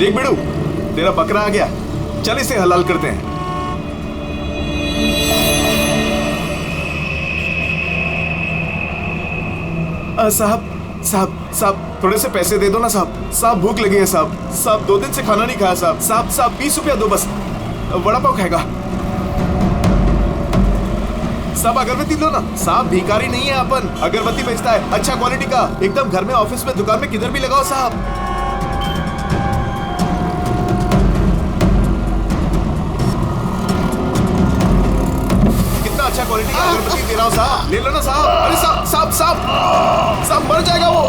देख बिड़ू, तेरा बकरा आ गया, चल इसे हलाल करते हैं। साहब साहब साहब थोड़े से पैसे दे दो ना साहब। साहब भूख लगी है साहब। साहब 2 दिन से खाना नहीं खाया साहब। साहब साहब 20 रुपया दो बस, वड़ा पाव खाएगा। साहब अगरबत्ती दो ना साहब, भिखारी नहीं है अपन, अगरबत्ती बेचता है अच्छा क्वालिटी का, एकदम घर में, ऑफिस में, दुकान में, किधर भी लगाओ साहब। कितना अच्छा क्वालिटी का अगरबत्ती दे रहा हूँ साहब, ले लो ना साहब। अरे साहब साहब साहब साहब मर जाएगा वो।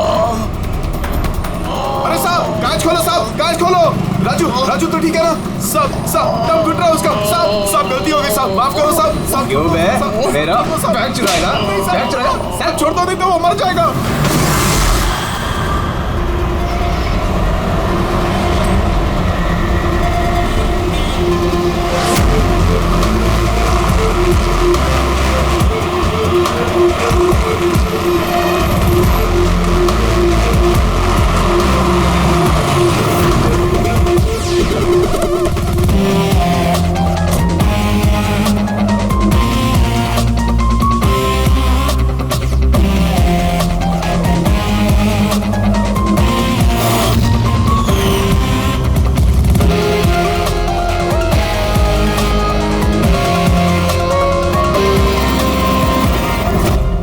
अरे साहब कांच खोलो साहब, कांच खोलो। राजू राजू तो ठीक है ना साहब? साहब दम घुट रहा है उसका साहब। साहब गलती हो गई साहब, माफ करो साहब। साहब क्यों बे? मेरा बैग चुराएगा? बैग चुराएगा? साहब छोड़ दो, नहीं तो वो मर जाएगा।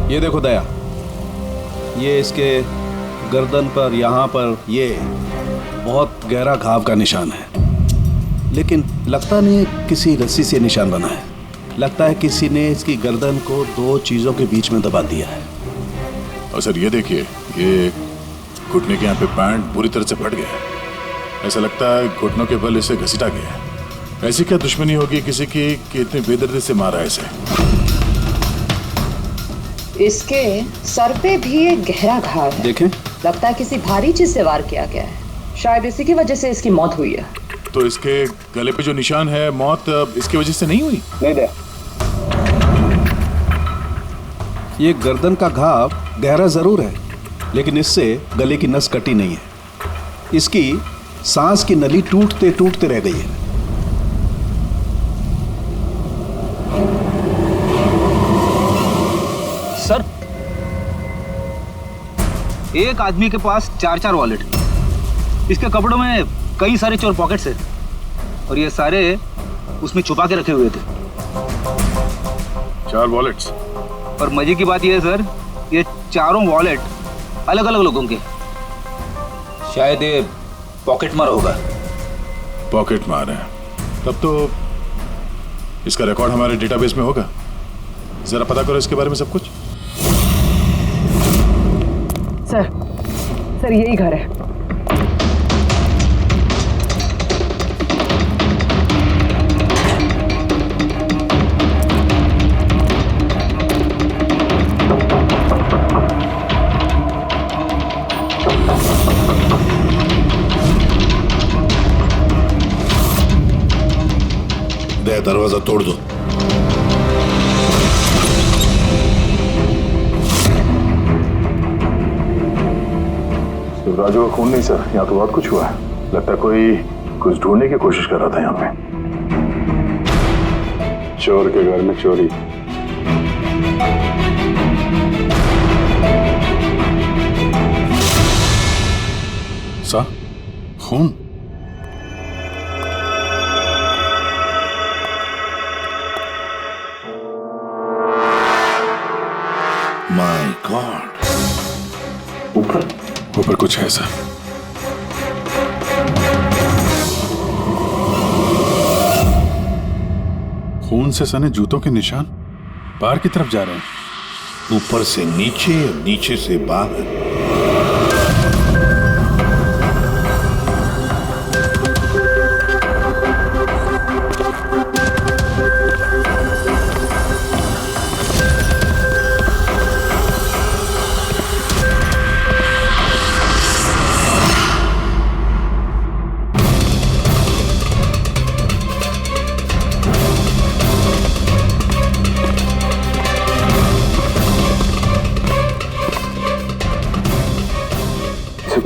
ये देखो दया, ये इसके गर्दन पर, यहाँ पर ये बहुत गहरा घाव का निशान है, लेकिन लगता नहीं किसी रस्सी से निशान बना है। लगता है किसी ने इसकी गर्दन को 2 चीजों के बीच में दबा दिया है। और सर ये देखिए, ये घुटने के यहाँ पे पैंट पूरी तरह से फट गया है। ऐसा लगता है घुटनों के बल इसे घसीटा गया है। ऐसी क्या दुश्मनी होगी किसी की कि इतनी बेदर्दी से मारा है इसे? इसके सर पे भी एक गहरा घाव है। देखें, लगता है किसी भारी चीज से वार किया गया है। शायद इसी की वजह से इसकी मौत हुई है। तो इसके गले पे जो निशान है, मौत इसकी वजह से नहीं हुई? नहीं दया, ये गर्दन का घाव गहरा जरूर है, लेकिन इससे गले की नस कटी नहीं है। इसकी सांस की नली टूटते टूटते रह गई है। सर, एक आदमी के पास 4 वॉलेट, इसके कपड़ों में कई सारे चोर पॉकेट्स हैं और ये सारे उसमें छुपा के रखे हुए थे। 4 वॉलेट्स? और मजे की बात यह है सर, ये चारों वॉलेट अलग अलग लोगों के। शायद ये पॉकेट मार होगा। पॉकेट मार है? तब तो इसका रिकॉर्ड हमारे डेटाबेस में होगा। जरा पता करो इसके बारे में सब कुछ। सर यही घर है। दरवाजा तोड़ दो। राजू का खून नहीं सर, यहाँ तो बहुत कुछ हुआ है। लगता है कोई कुछ ढूंढने की कोशिश कर रहा था यहाँ पे। चोर के घर में चोरी। सा खून? My God. ऊपर कुछ है सर। खून से सने जूतों के निशान बाहर की तरफ जा रहे हैं। ऊपर से नीचे और नीचे से बाहर।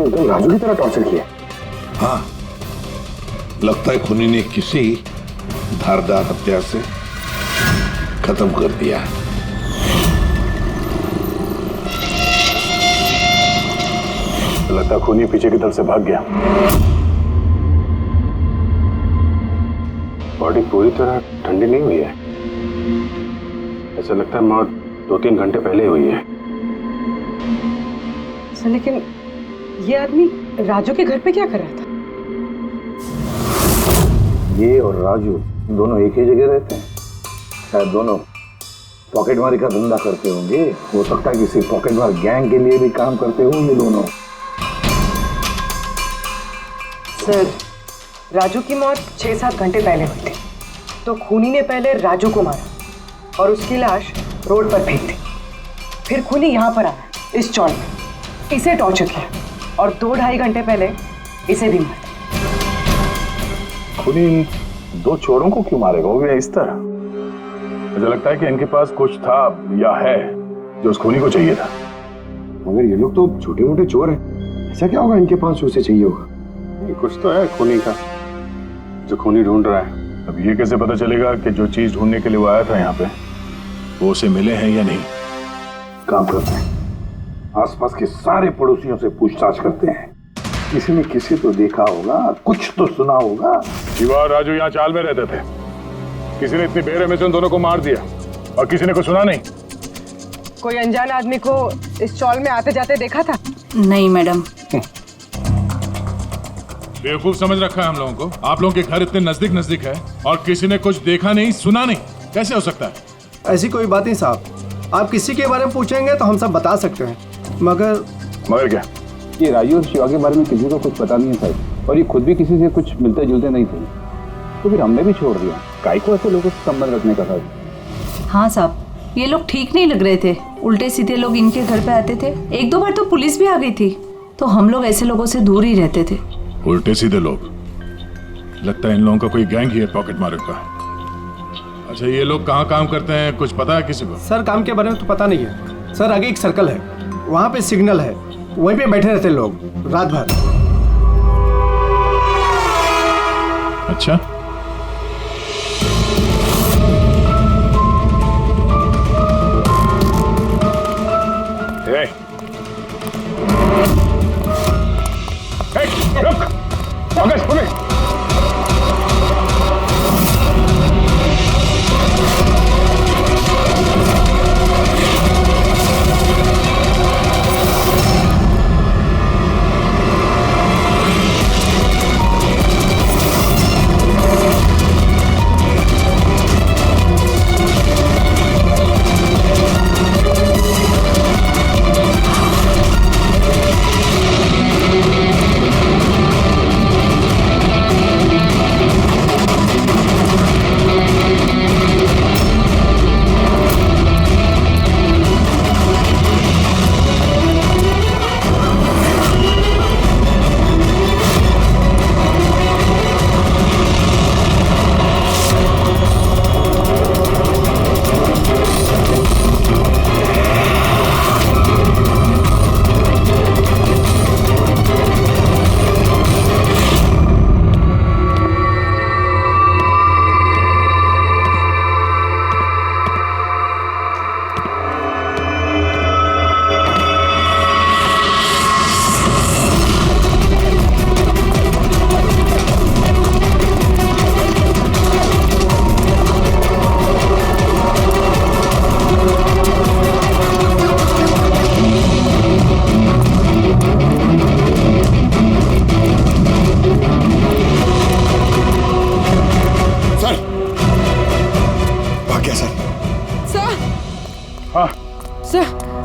एकदम राजू की तरह टॉर्चर किया। हाँ, लगता है खूनी ने किसी धारदार हथियार से खत्म कर दिया। लगता है खूनी पीछे की तरफ से भाग गया। बॉडी पूरी तरह ठंडी नहीं हुई है। ऐसा लगता है मौत 2-3 घंटे पहले हुई है। सर लेकिन ये आदमी राजू के घर पे क्या कर रहा था? ये और राजू दोनों एक ही जगह रहते हैं। शायद दोनों पॉकेटमारी का धंधा करते होंगे। हो सकता है किसी पॉकेटमार गैंग के लिए भी काम करते हो ये दोनों। सर राजू की मौत 6-7 घंटे पहले हुई थी, तो खूनी ने पहले राजू को मारा और उसकी लाश रोड पर फेंक दी। फिर खूनी यहाँ पर आया इस चौल में, इसे टॉर्चर किया और 2-2.5 घंटे पहले इसे भी मारा। खूनी 2 चोरों को क्यों मारेगा, वो भी इस तरह? मुझे लगता है कि इनके पास कुछ था या है जो उस खूनी को चाहिए था। मगर ये लोग तो छोटे मोटे चोर हैं, ऐसा क्या होगा इनके पास उसे चाहिए होगा? कुछ तो है खूनी का जो खूनी ढूंढ रहा है। अब ये कैसे पता चलेगा कि जो चीज ढूंढने के लिए वो आया था यहाँ पे वो उसे मिले हैं या नहीं? काम करते हैं, आसपास के सारे पड़ोसियों से पूछताछ करते हैं। किसी ने किसी तो देखा होगा, कुछ तो सुना होगा। शिवा और राजू यहाँ चाल में रहते थे। किसी ने इतनी बेरहमी से उन दोनों को मार दिया और किसी ने कुछ सुना नहीं। कोई अनजान आदमी को इस चौल में आते जाते देखा था? नहीं मैडम। बेवकूफ समझ रखा है हम लोगों को। आप लोगों के घर इतने नजदीक नजदीक है और किसी ने कुछ देखा नहीं सुना नहीं, कैसे हो सकता है? ऐसी कोई बात नहीं साहब, आप किसी के बारे में पूछेंगे तो हम सब बता सकते हैं। मगर क्या? ये राजू और शिवा के बारे में किसी को कुछ पता नहीं है साहब, और ये खुद भी किसी से कुछ मिलते जुलते नहीं थे, तो फिर हमने भी छोड़ दिया। काय को ऐसे लोगों से संबंध रखने का साहब? हाँ साहब, ये लोग ठीक नहीं लग रहे थे। उल्टे सीधे लोग इनके घर पे आते थे। 1-2 बार तो पुलिस भी आ गई थी, तो हम लोग ऐसे लोगों से दूर ही रहते थे। उल्टे सीधे लोग? लगता है इन लोगों का कोई गैंग ही है पॉकेट मार का। अच्छा, ये लोग कहाँ काम करते हैं, कुछ पता है किसी को? सर काम के बारे में तो पता नहीं है सर। आगे एक सर्कल है, वहाँ पे सिग्नल है, वहीं पे बैठे रहते लोग रात भर। अच्छा, रुक, पुलिस।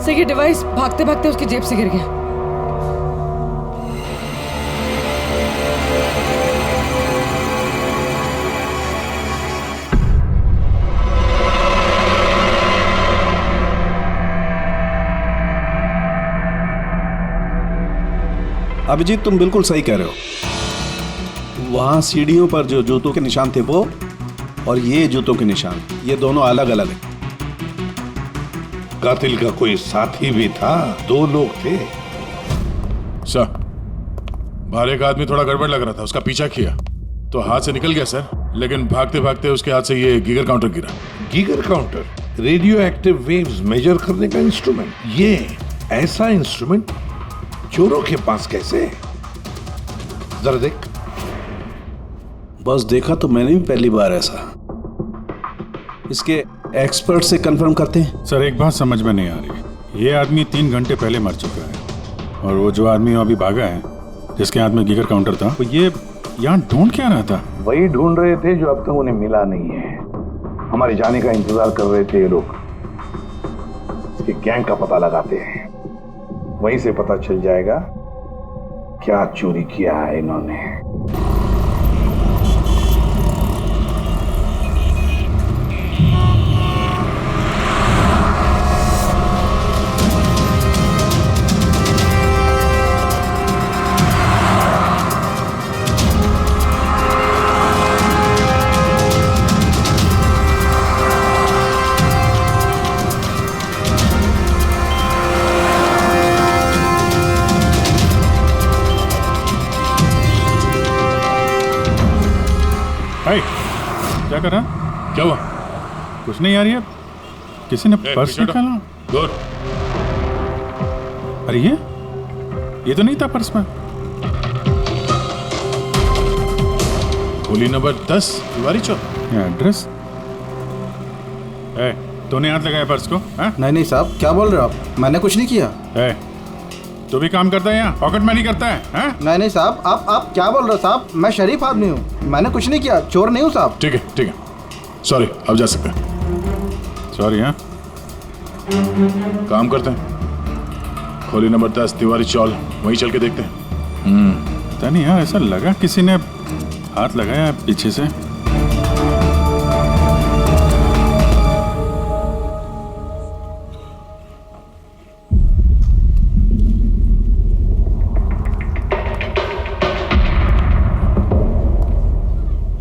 सर ये डिवाइस भागते भागते उसकी जेब से गिर गया। अभिजीत, तुम बिल्कुल सही कह रहे हो। वहां सीढ़ियों पर जो जूतों के निशान थे वो, और ये जूतों के निशान, ये दोनों अलग अलग हैं। कातिल का कोई साथी भी था, 2 लोग थे। सर, बाहर एक आदमी थोड़ा गड़बड़ लग रहा था, उसका पीछा किया। तो हाथ से निकल गया सर, लेकिन भागते भागते उसके हाथ से ये गीगर काउंटर गिरा। Geiger counter radioactive waves measure करने का इंस्ट्रूमेंट। ये ऐसा इंस्ट्रूमेंट चोरों के पास कैसे है? जरा देख। बस देखा तो मैंने भी पहली बार ऐसा। इसके एक्सपर्ट से कंफर्म करते हैं। सर एक बात समझ में नहीं आ रही, ये आदमी 3 घंटे पहले मर चुका है और वो जो आदमी अभी भागा है जिसके हाथ में गीगर काउंटर था, तो ये यहाँ ढूंढ क्या रहा था? वही ढूंढ रहे थे जो अब तक उन्हें मिला नहीं है। हमारे जाने का इंतजार कर रहे थे ये लोग। इसके गैंग का पता लगाते हैं, वहीं से पता चल जाएगा क्या चोरी किया है इन्होंने। क्या कर रहा? क्या हुआ? कुछ नहीं यार, ये किसी ने पर्स निकाला। गुड। अरे ये तो नहीं था पर्स में। गोली नंबर 10 तिवारी चौक। एड्रेस? तूने हाथ लगाया पर्स को? नहीं साहब, क्या बोल रहे हो आप? मैंने कुछ नहीं किया। तू भी काम करता है यहाँ, पॉकेट मनी करता है? नहीं साहब, आप क्या बोल रहे हो साहब? मैं शरीफ आदमी हूँ, मैंने कुछ नहीं किया, चोर नहीं हूँ साहब। ठीक है, सॉरी, अब जा सकते हैं। सॉरी। हाँ, काम करते हैं, खोली नंबर 10 तिवारी चौल, वहीं चल के देखते हैं। पता नहीं यार, ऐसा लगा किसी ने हाथ लगाया पीछे से।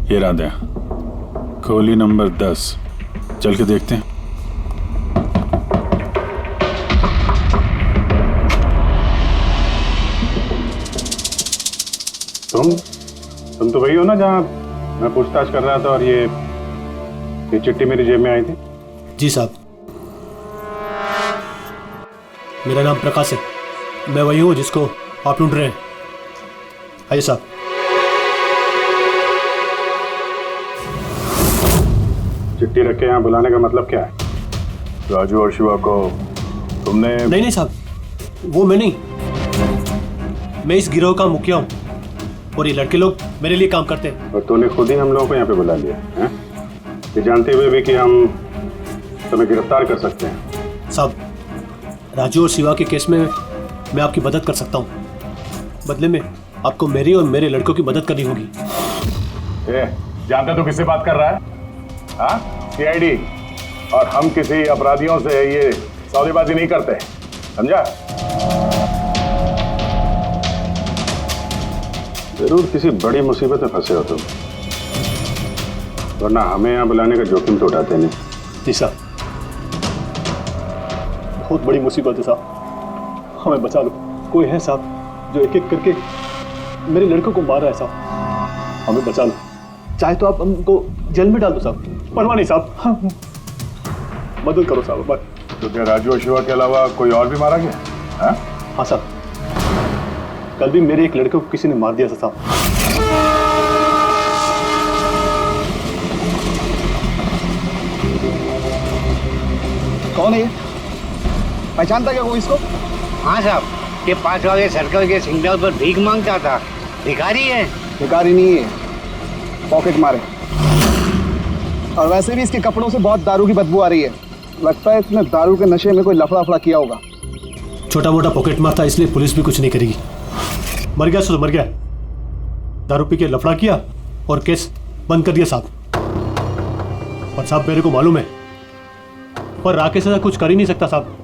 ये रहा दया, खोली नंबर 10, चल के देखते हैं। तुम तो वही हो ना जहाँ मैं पूछताछ कर रहा था और ये चिट्ठी मेरी जेब में आई थी? जी साहब, मेरा नाम प्रकाश है, मैं वही हूँ जिसको आप ढूंढ रहे हैं। आइए साहब। चिट्ठी रख के यहाँ बुलाने का मतलब क्या है? राजू और शिवा को तुमने? नहीं साहब, वो मैं नहीं, मैं इस गिरोह का मुखिया हूँ और ये लड़के लोग मेरे लिए काम करते हैं। और तूने खुद ही हम लोगों को यहाँ पे बुला लिया है, ये जानते हुए भी कि हम तुम्हें गिरफ्तार कर सकते हैं। साहब, राजू और शिवा के केस में मैं आपकी मदद कर सकता हूँ, बदले में आपको मेरी और मेरे लड़कों की मदद करनी होगी। जानते तो किससे बात कर रहा है? हाँ, सीआईडी। और हम किसी अपराधियों से ये सौदेबाजी नहीं करते, समझा? जरूर किसी बड़ी मुसीबत में फंसे हो तुम, वरना हमें यहाँ बुलाने का जोखिम तो उठाते नहीं। जी साहब, बहुत बड़ी मुसीबत है साहब, हमें बचा लो। कोई है साहब जो एक एक करके मेरे लड़कों को मार रहा है साहब, हमें बचा लो। चाहे तो आप हमको जेल में डाल दो साहब, परवाह नहीं साहब, मदद करो साहब। तो क्या राजू और शिवा के अलावा कोई और भी मारा गया? हाँ साहब, कल भी मेरे एक लड़के को किसी ने मार दिया था साहब। कौन है ये? पहचानता क्या कोई इसको? हाँ साहब, ये 5 वाले सर्कल के सिग्नल पर भीख मांगता था। भिखारी है? भिखारी नहीं है, पॉकेट मारे। और वैसे भी इसके कपड़ों से बहुत दारू की बदबू आ रही है, लगता है इसने दारू के नशे में कोई लफड़ा किया होगा। छोटा मोटा पॉकेट मार था, इसलिए पुलिस भी कुछ नहीं करेगी। मर गया सो मर गया, दारू पी के लफड़ा किया और केस बंद कर दिया साहब। और साहब मेरे को मालूम है, पर राकेश ऐसा कुछ कर ही नहीं सकता साहब,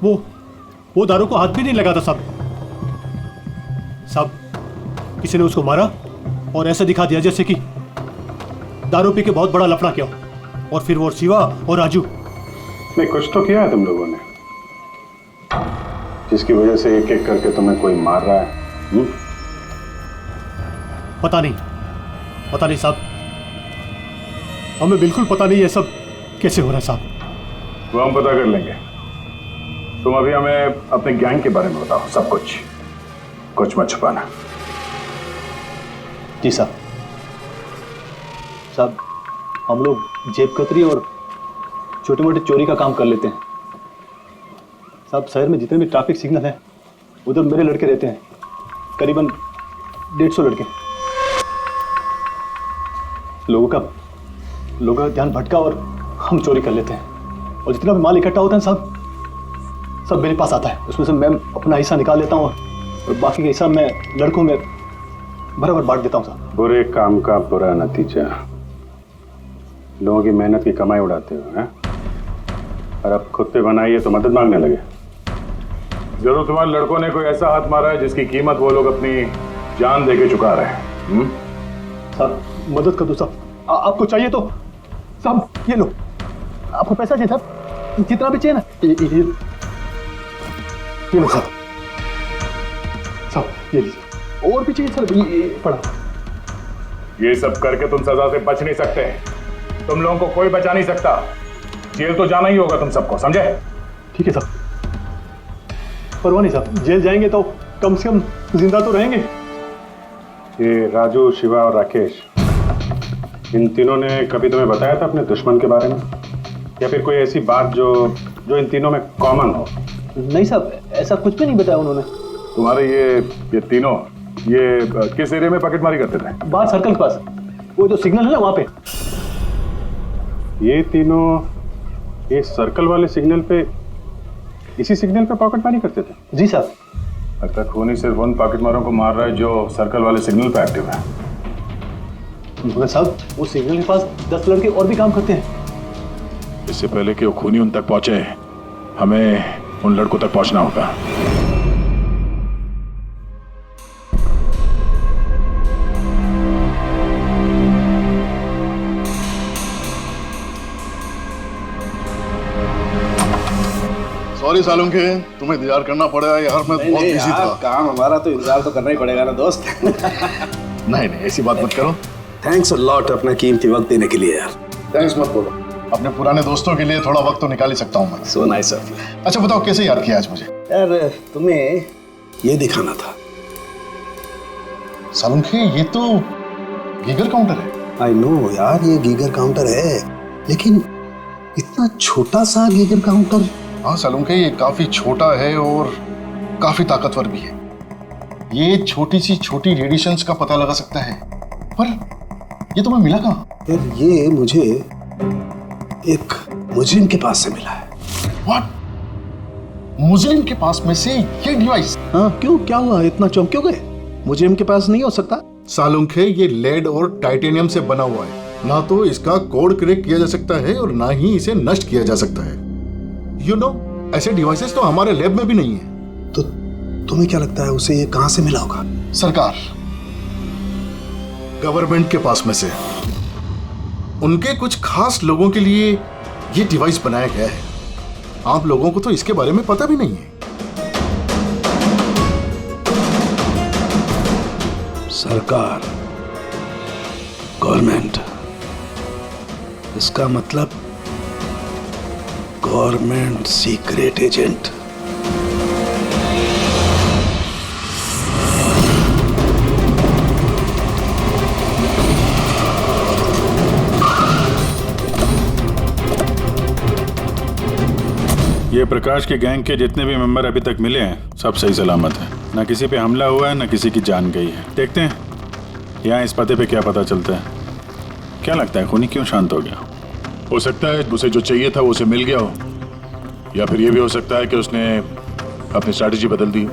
वो दारू को हाथ भी नहीं लगाता साहब। साहब, किसी ने उसको मारा और ऐसा दिखा दिया जैसे कि दारू पी के बहुत बड़ा लफड़ा किया, और फिर वो शिवा और राजू। नहीं, कुछ तो किया है तुम लोगों ने, जिसकी वजह से एक एक करके तुम्हें कोई मार रहा है। पता नहीं, पता नहीं साहब, हमें बिल्कुल पता नहीं ये सब कैसे हो रहा है साहब। वो हम पता कर लेंगे। तुम अभी हमें अपने गैंग के बारे में बताओ, सब कुछ मत छुपाना। जी साहब। साहब हम लोग जेब कतरी और छोटे मोटे चोरी का काम कर लेते हैं साहब। शहर में जितने भी ट्रैफिक सिग्नल हैं उधर मेरे लड़के रहते हैं, करीबन 150 लड़के। लोगों का ध्यान भटका और हम चोरी कर लेते हैं, और जितना भी माल इकट्ठा होता है साहब सब मेरे पास आता है। उसमें से मैं अपना हिस्सा निकाल लेता हूँ और बाकी का हिस्सा मैं लड़कों में बराबर बांट देता हूँ साहब। बुरे काम का बुरा नतीजा, लोगों की मेहनत की कमाई उड़ाते हो हैं, और अब खुद पे बनाइए तो मदद मांगने लगे। जरूर तुम्हारे लड़कों ने कोई ऐसा हाथ मारा है जिसकी कीमत वो लोग अपनी जान दे के चुका रहे हैं। साहब मदद कर दो साहब, आपको चाहिए तो साहब ये लो, आपको पैसा चाहिए साहब, जितना भी चाहिए ना ये लो साहब। साहब ये लीजिए, और भी चाहिए सर, ये पड़ा। ये सब करके तुम सजा से बच नहीं सकते, तुम लोगों को कोई बचा नहीं सकता। जेल तो जाना ही होगा तुम सबको, समझे? ठीक है साहब, परवाह नहीं साहब, जेल जाएंगे तो कम से कम जिंदा तो रहेंगे। ये राजू, शिवा और राकेश, इन तीनों ने कभी तुम्हें बताया था अपने दुश्मन के बारे में, या फिर कोई ऐसी बात जो इन तीनों में कॉमन हो? नहीं साहब, ऐसा कुछ भी नहीं बताया उन्होंने। तुम्हारे ये तीनों ये किस एरिया में पॉकेटमारी करते थे? बाहर सर्कल के पास, वो जो सिग्नल है ना वहां पे। ये तीनों ये सर्कल वाले सिग्नल पे, इसी सिग्नल पे पॉकेटमारी करते थे? जी साहब। लगता है खूनी सिर्फ उन पॉकेटमारों को मार रहा है जो सर्कल वाले सिग्नल पे एक्टिव है। मगर साहब वो सिग्नल के पास 10 लड़के और भी काम करते हैं। इससे पहले कि वो खूनी उन तक पहुंचे, हमें उन लड़कों तक पहुंचना होगा। सॉरी सालुंखे, तुम्हें इंतजार करना पड़ेगा यार, मैं बहुत बिजी था। काम हमारा तो इंतजार तो करना ही पड़ेगा ना दोस्त। नहीं ऐसी बात मत करो। थैंक्स अ लॉट अपना कीमती वक्त देने के लिए यार। थैंक्स मत बोलो, अपने पुराने दोस्तों के लिए थोड़ा वक्त तो निकाल ही सकता हूँ मैं। So nice of you. अच्छा बताओ कैसे याद किया आज मुझे? यार तुम्हें ये दिखाना था। सालुंखे ये तो गीगर काउंटर है। आई नो यार, ये गीगर काउंटर है, लेकिन इतना छोटा सा गीगर काउंटर। हाँ सालुंखे, ये काफी छोटा है और काफी ताकतवर भी है। ये छोटी सी छोटी रेडिएशंस का पता लगा सकता है, पर ये तुम्हें मिला कहाँ? यार ये मुझे एक मुजरिम के पास से मिला है। व्हाट? मुजरिम के पास में से ये डिवाइस? हाँ क्यों, क्या हुआ, इतना चौंक क्यों गए? मुजरिम के पास नहीं हो सकता? सालुंखे ये लेड और टाइटेनियम से बना हुआ है, ना तो इसका कोड क्रैक किया जा सकता है और ना ही इसे नष्ट किया जा सकता है। यू नो, ऐसे डिवाइसेस तो हमारे लैब में भी नहीं है। तो तुम्हें क्या लगता है उसे ये कहां से मिला होगा? सरकार, गवर्नमेंट के पास में से उनके कुछ खास लोगों के लिए ये डिवाइस बनाया गया है। आप लोगों को तो इसके बारे में पता भी नहीं है। सरकार, गवर्नमेंट, इसका मतलब गवर्नमेंट सीक्रेट एजेंट। ये प्रकाश के गैंग के जितने भी मेंबर अभी तक मिले हैं सब सही सलामत है, ना किसी पे हमला हुआ है ना किसी की जान गई है। देखते हैं यहाँ इस पते पे क्या पता चलता है। क्या लगता है खूनी क्यों शांत हो गया? हो सकता है उसे जो चाहिए था वो उसे मिल गया हो, या फिर ये भी हो सकता है कि उसने अपनी स्ट्रैटेजी बदल दी हो।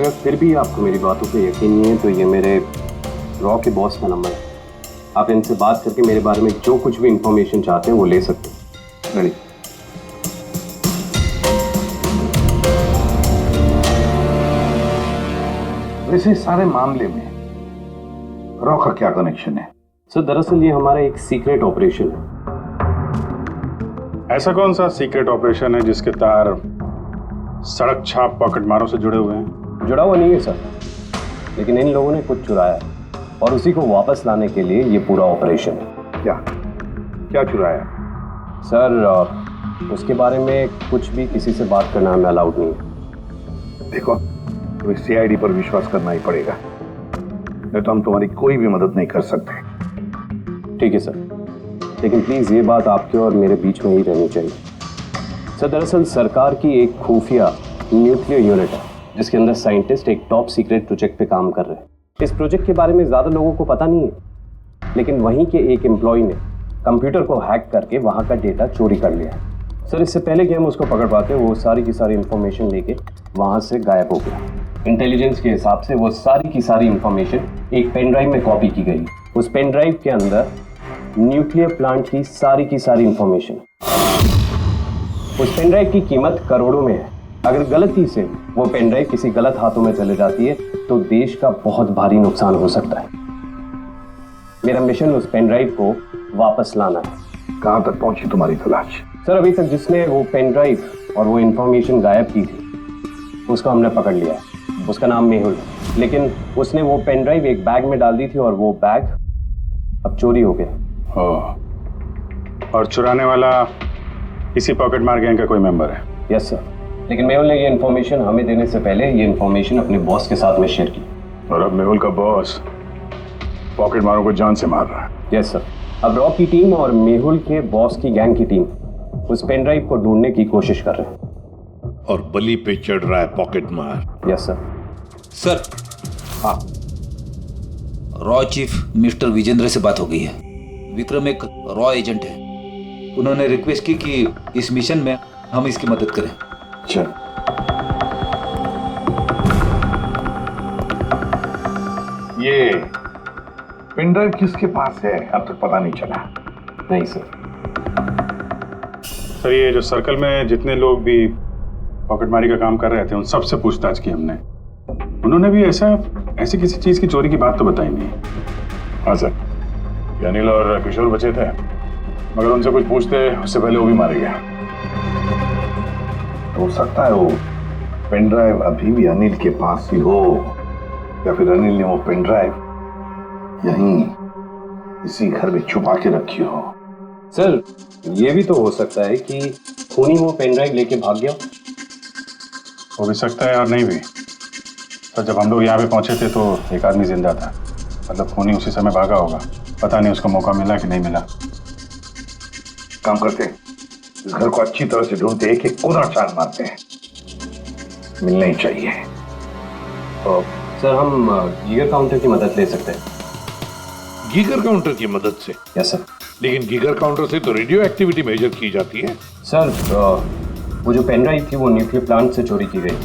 अगर फिर भी आपको मेरी बातों पे यकीन नहीं है तो ये मेरे रॉ के बॉस का नंबर है। आप इनसे बात करके मेरे बारे में जो कुछ भी इंफॉर्मेशन चाहते हैं वो ले सकते हैं। रेडी। वैसे सारे मामले में रॉ का क्या कनेक्शन है? सर दरअसल ये हमारा एक सीक्रेट ऑपरेशन है। ऐसा कौन सा सीक्रेट ऑपरेशन है जिसके तार सड़क छाप पॉकेट मारों से जुड़े हुए हैं? जुड़ा हुआ नहीं है सर, लेकिन इन लोगों ने कुछ चुराया और उसी को वापस लाने के लिए ये पूरा ऑपरेशन है। क्या क्या चुराया? सर उसके बारे में कुछ भी किसी से बात करना हमें अलाउड नहीं है। देखो, तुम्हें सीआईडी पर विश्वास करना ही पड़ेगा, नहीं तो हम तुम्हारी कोई भी मदद नहीं कर सकते। ठीक है सर, लेकिन प्लीज ये बात आपके और मेरे बीच में ही रहनी चाहिए। सर दरअसल सरकार की एक खुफिया न्यूक्लियर यूनिट है जिसके अंदर साइंटिस्ट एक टॉप सीक्रेट प्रोजेक्ट पे काम कर रहे हैं। इस प्रोजेक्ट के बारे में ज्यादा लोगों को पता नहीं है, लेकिन वहीं के एक एम्प्लॉय ने कंप्यूटर को हैक करके वहां का डेटा चोरी कर लिया है। सर इससे पहले कि हम उसको पकड़ पाते वो सारी की सारी इंफॉर्मेशन लेके वहां से गायब हो गया। इंटेलिजेंस के हिसाब से वो सारी की सारी इंफॉर्मेशन एक पेन ड्राइव में कॉपी की गई। उस पेन ड्राइव के अंदर न्यूक्लियर प्लांट की सारी इंफॉर्मेशन। उस पेन ड्राइव की कीमत करोड़ों में है। अगर गलती से वो पेन ड्राइव किसी गलत हाथों में चले जाती है तो देश का बहुत भारी नुकसान हो सकता है। मेरा मिशन उस पेन ड्राइव को वापस लाना है। कहां तक पहुंची तुम्हारी तलाश? सर अभी तक जिसने वो पेन ड्राइव और वो इंफॉर्मेशन गायब की थी उसको हमने पकड़ लिया है। उसका नाम मेहुल, लेकिन उसने वो पेन ड्राइव एक बैग में डाल दी थी और वो बैग अब चोरी हो गया। और चुराने वाला इसी पॉकेट मार गैंग का कोई मेंबर है? यस सर, लेकिन मेहुल ने ये इन्फॉर्मेशन हमें देने से पहले ये इन्फॉर्मेशन अपने बॉस के साथ में शेयर की। और अब मेहुल का बॉस पॉकेट मारों को जान से मार रहा है। यस सर, अब रॉ की टीम और मेहुल के बॉस की गैंग की टीम उस पेन ड्राइव को ढूंढने की कोशिश कर रहे हैं। और बलि पे चढ़ रहा है पॉकेट मार। Yes sir. सर हाँ, रॉ चीफ मिस्टर विजेंद्र से बात हो गई है। विक्रम एक रॉ एजेंट है। उन्होंने रिक्वेस्ट की कि इस मिशन में हम इसकी मदद करें। चल। ये पेन ड्राइव किसके पास है अब तक पता नहीं चला? नहीं सर। सर ये जो सर्कल में जितने लोग भी पॉकेटमारी का काम कर रहे थे उन सबसे पूछताछ की हमने। उन्होंने भी ऐसी किसी चीज की चोरी की बात तो बताई नहीं। हाँ सर, अनिल और किशोर बचे थे, मगर उनसे कुछ पूछते उससे पहले वो भी मारे गया। हो सकता है वो पेन ड्राइव अभी भी अनिल के पास ही हो, या फिर अनिल ने वो पेन ड्राइव यहीं इसी घर में छुपा के रखी हो। सर ये भी तो हो सकता है कि खूनी वो पेन ड्राइव लेके भाग गया। हो भी सकता है और नहीं भी। सर जब हम लोग यहाँ पे पहुंचे थे तो एक आदमी जिंदा था, मतलब खूनी उसी समय भागा होगा। पता नहीं उसको मौका मिला कि नहीं मिला। काम करते हैं, इस घर को अच्छी तरह से ढूंढते, एक एक कोना छान मारते हैं, मिलना ही चाहिए। तो सर हम गीगर काउंटर की मदद ले सकते हैं। गीगर काउंटर की मदद से? Yes sir. लेकिन गीगर काउंटर से तो रेडियो एक्टिविटी मेजर की जाती है। सर वो जो पेन ड्राइव थी वो न्यूक्लियर प्लांट से चोरी की गई।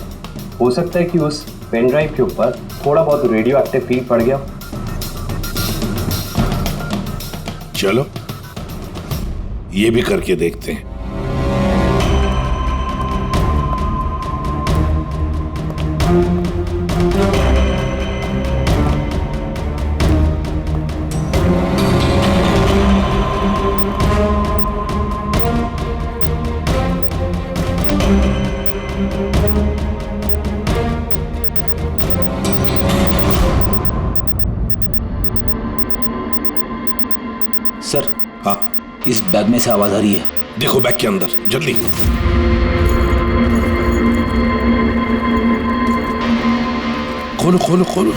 हो सकता है कि उस पेन ड्राइव के ऊपर थोड़ा बहुत रेडियो एक्टिव फील पड़ गया। चलो ये भी करके देखते हैं। सर हाँ, इस बैग में से आवाज आ रही है। देखो बैग के अंदर, जल्दी। खोलो खोलो खोलो।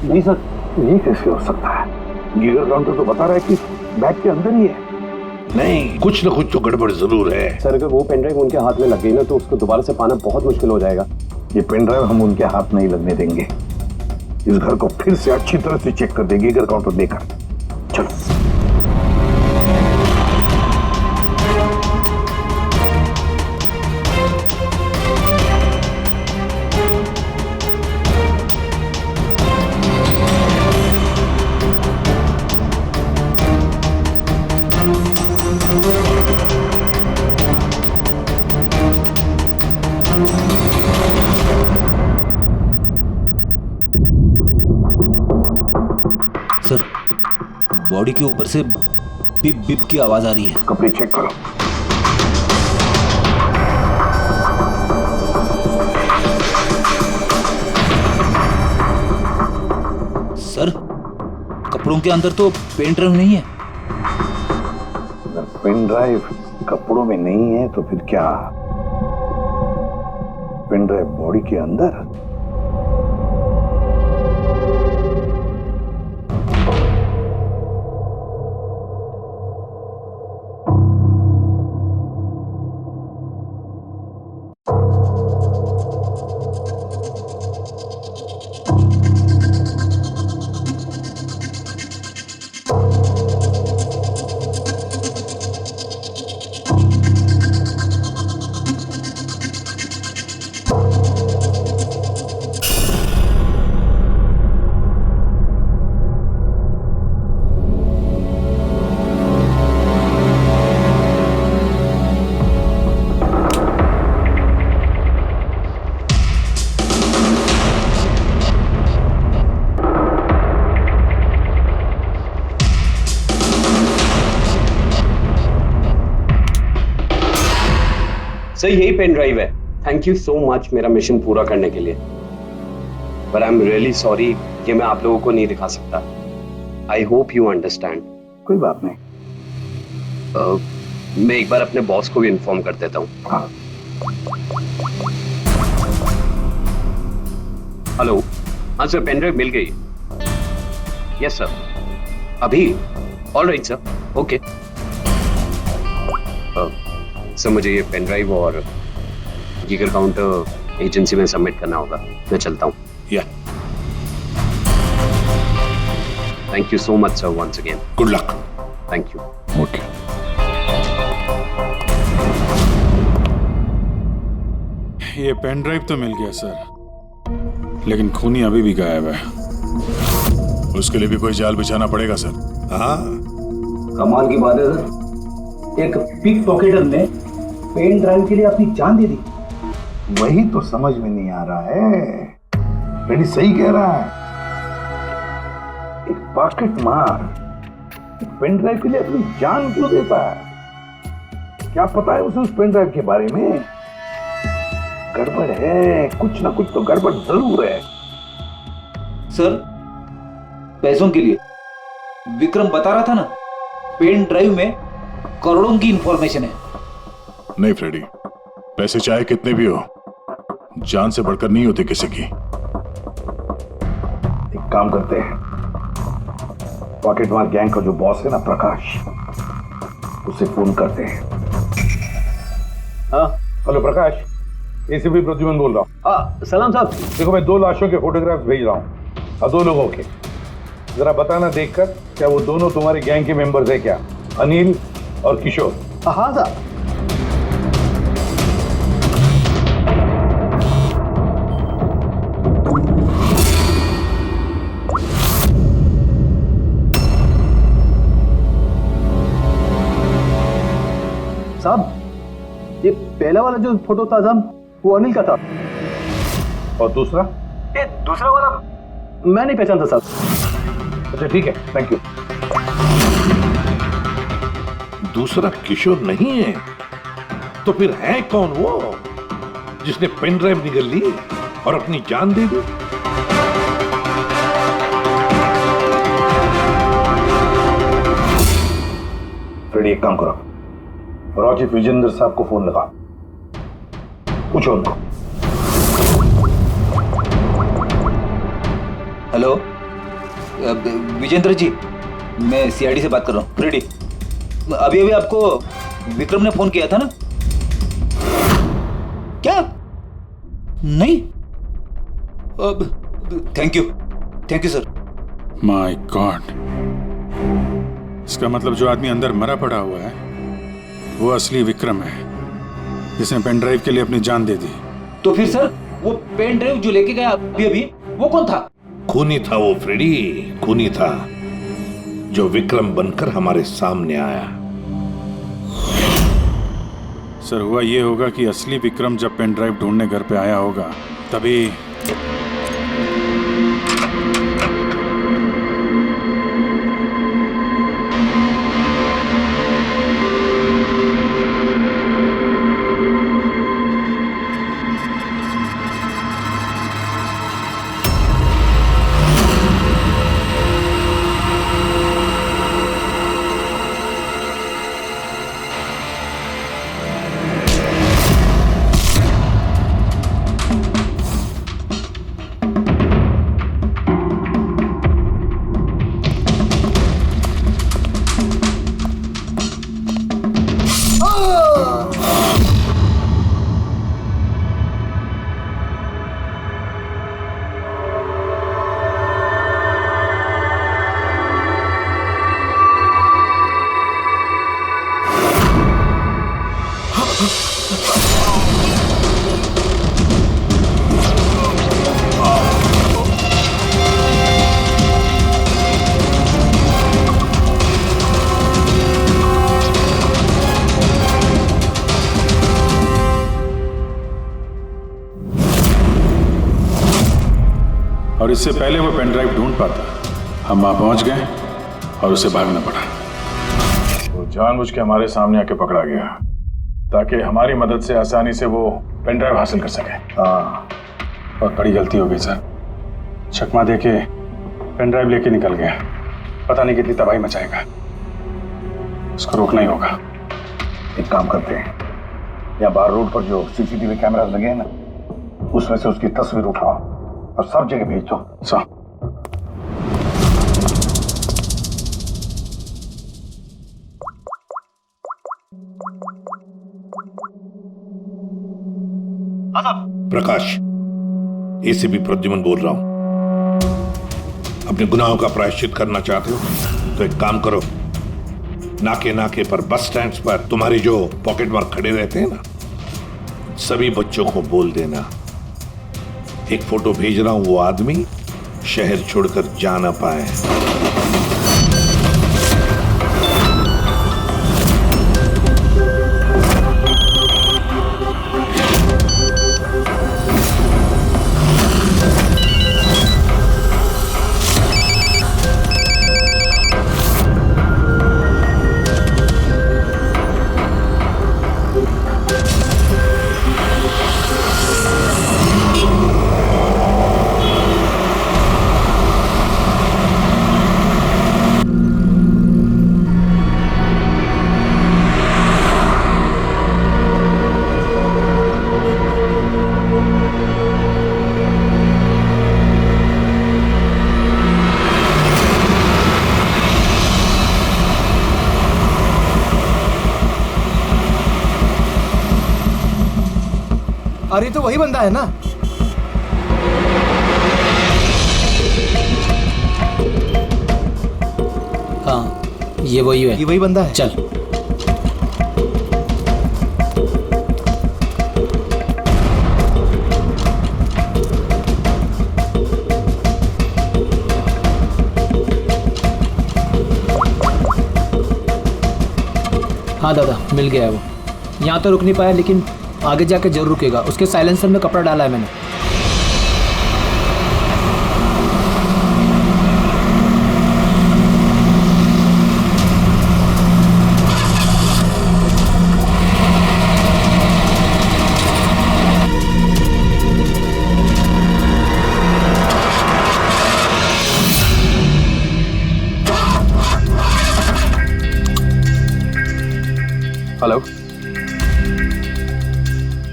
नहीं सर, ये कैसे हो सकता है? गीगर काउंटर तो बता रहा है कि बैग के अंदर ही है। नहीं, कुछ ना कुछ तो गड़बड़ जरूर है। सर अगर वो पेन ड्राइव उनके हाथ में लग गई ना तो उसको दोबारा से पाना बहुत मुश्किल हो जाएगा। ये पेन ड्राइव हम उनके हाथ नहीं लगने देंगे। इस घर को फिर से अच्छी तरह से चेक कर देंगे गीगर काउंटर देकर। चलो। बॉडी के ऊपर से बिप बिप की आवाज आ रही है। कपड़े चेक करो। सर, कपड़ों के अंदर तो पेन ड्राइव नहीं है। अगर पेन ड्राइव कपड़ों में नहीं है तो फिर क्या? पेन ड्राइव बॉडी के अंदर? सर यही पेन ड्राइव है। थैंक यू सो मच मेरा मिशन पूरा करने के लिए, पर आई एम रियली सॉरी, ये मैं आप लोगों को नहीं दिखा सकता। I hope you understand. कोई बात नहीं। मैं एक बार अपने बॉस को भी इन्फॉर्म कर देता हूँ। हाँ। हेलो, हाँ सर, पेन ड्राइव मिल गई। यस सर, अभी? All right sir, okay. Sir मुझे ये पेन ड्राइव और जिगर काउंटर एजेंसी में सबमिट करना होगा। मैं चलता हूँ। Yeah thank you so much sir, once again. Good luck. Thank you. Okay. ये पेन ड्राइव तो मिल गया सर, लेकिन खूनी अभी भी गायब है। उसके लिए भी कोई जाल बिछाना पड़ेगा सर। हाँ, कमाल की बात है सर, एक पिक पॉकेटर ने पेन ड्राइव के लिए अपनी जान दे दी। वही तो समझ में नहीं आ रहा है। रेडी सही कह रहा है। एक पॉकेट मार एक पेन ड्राइव के लिए अपनी जान क्यों देता है? क्या पता है उसे उस पेन ड्राइव के बारे में? गड़बड़ है, कुछ ना कुछ तो गड़बड़ जरूर है। सर, पैसों के लिए विक्रम बता रहा था ना, पेन ड्राइव में करोड़ों की इंफॉर्मेशन है। नहीं फ्रेडी, पैसे चाहे कितने भी हो, जान से बढ़कर नहीं होते किसी की। एक काम करते हैं, पॉकेटमार गैंग का जो बॉस है ना प्रकाश, उसे फोन करते हैं। हाँ हेलो प्रकाश, एसीपी प्रद्युमन बोल रहा हूँ। सलाम साहब। देखो मैं 2 लाशों के फोटोग्राफ्स भेज रहा हूँ और 2 लोगों के। जरा बताना देखकर क्या वो दोनों तुम्हारे गैंग के मेंबर्स है क्या? अनिल और किशोर। हाँ साहब। साहब, ये पहला वाला जो फोटो था साहब, वो अनिल का था। और दूसरा? ये दूसरा वाला मैं नहीं पहचानता साहब। अच्छा ठीक है, थैंक यू। दूसरा किशोर नहीं है तो फिर है कौन वो जिसने पेन ड्राइव निगल ली और अपनी जान दे दी? फ्रेडी एक काम करो, राजीव विजेंद्र साहब को फोन लगा, पूछो उनको। हेलो विजेंद्र जी, मैं सीआईडी से बात कर रहा हूँ। फ्रेडी, अभी अभी आपको विक्रम ने फोन किया था ना? क्या? नहीं? Thank you sir. My God, इसका मतलब जो आदमी अंदर मरा पड़ा हुआ है वो असली विक्रम है, जिसने पेन ड्राइव के लिए अपनी जान दे दी। तो फिर सर, वो पेन ड्राइव जो लेके गया अभी अभी, वो कौन था? खूनी था वो फ्रेडी, खूनी था जो विक्रम बनकर हमारे सामने आया। सर, हुआ ये होगा कि असली विक्रम जब पेन ड्राइव ढूंढने घर पे आया होगा तभी। और इससे पहले वो पेन ड्राइव ढूंढ पाता, हम वहां पहुंच गए और उसे भागना पड़ा। वो जानबूझ के हमारे सामने आके पकड़ा गया ताकि हमारी मदद से आसानी से वो पेन ड्राइव हासिल कर सके। हाँ, बहुत बड़ी गलती हो गई सर। चकमा दे के पेन ड्राइव लेके निकल गया, पता नहीं कितनी तबाही मचाएगा। उसको रोकना ही होगा। एक काम करते हैं, यहाँ बार रोड पर जो सीसीटीवी कैमरा लगे हैं ना, उसमें से उसकी तस्वीर उठाओ और सब जगह भेज दो। सर प्रकाश, एसीपी प्रद्युमन बोल रहा हूं। अपने गुनाहों का प्रायश्चित करना चाहते हो तो एक काम करो, नाके नाके पर, बस स्टैंड पर तुम्हारे जो पॉकेट मार खड़े रहते हैं ना, सभी बच्चों को बोल देना एक फोटो भेज रहा हूं, वो आदमी शहर छोड़कर जा ना पाए। अरे तो वही बंदा है ना? हाँ, ये वही है। ये वही बंदा है। चल। हाँ दादा, मिल गया है वो। यहाँ तो रुक नहीं पाया, लेकिन आगे जाके जरूर रुकेगा। उसके साइलेंसर में कपड़ा डाला है मैंने। हेलो।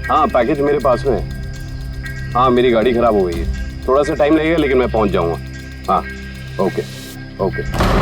हाँ, पैकेज मेरे पास में है। हाँ, मेरी गाड़ी खराब हो गई है, थोड़ा सा टाइम लगेगा लेकिन मैं पहुंच जाऊंगा। हाँ, ओके ओके।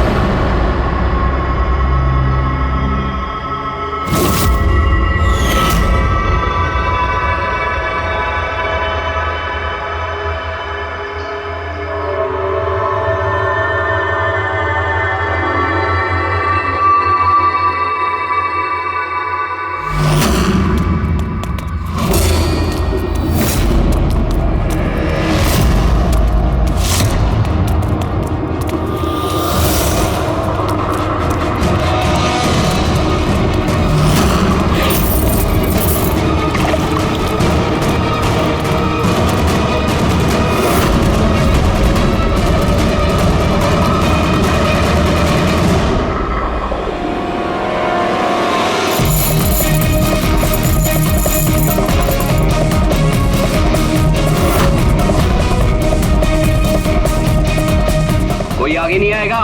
आगे नहीं आएगा,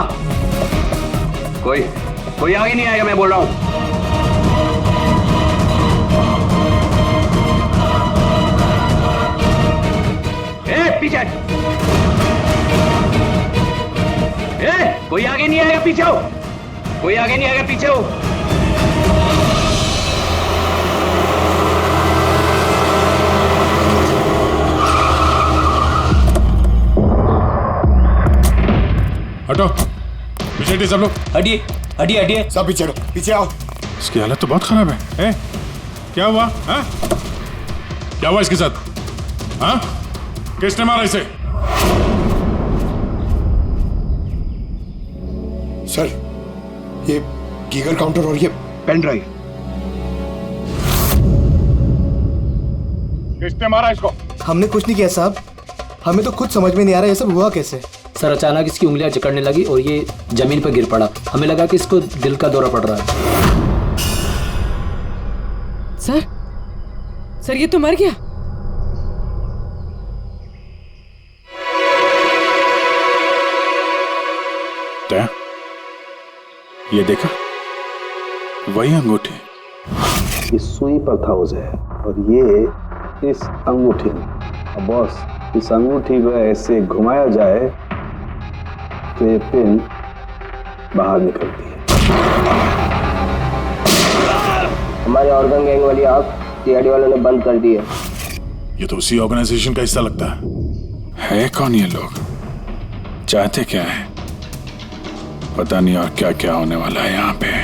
कोई आगे नहीं आएगा, मैं बोल रहा हूं। पीछे, कोई आगे नहीं आएगा, पीछे हो। कोई आगे नहीं आएगा, पीछे हो। हटो, पीछे हटिए सब लोग। हटिए हटिए हटिए, सब पीछे हटो, पीछे आओ। इसकी हालत तो बहुत खराब है। क्या हुआ? हाँ? क्या हुआ इसके साथ? हाँ? किसने मारा इसे? सर, ये गीगर काउंटर और ये पेन ड्राइव। किसने मारा इसको? हमने कुछ नहीं किया साहब, हमें तो खुद समझ में नहीं आ रहा ये सब हुआ कैसे। सर अचानक इसकी उंगलियां जकड़ने लगी और ये जमीन पर गिर पड़ा। हमें लगा कि इसको दिल का दौरा पड़ रहा है। सर ये तो मर गया। दया, ये देखा, वही अंगूठी। इस सुई पर था उसे और ये इस अंगूठी में। अब बॉस, इस अंगूठी को ऐसे घुमाया जाए तो ये पिन बाहर निकलती है। हमारे ऑर्गन गैंग वाली आग सीआईडी वालों ने बंद कर दी है। ये तो उसी ऑर्गेनाइजेशन का हिस्सा लगता है कौन ये लोग, चाहते क्या है पता नहीं, और क्या क्या होने वाला है यहाँ पे।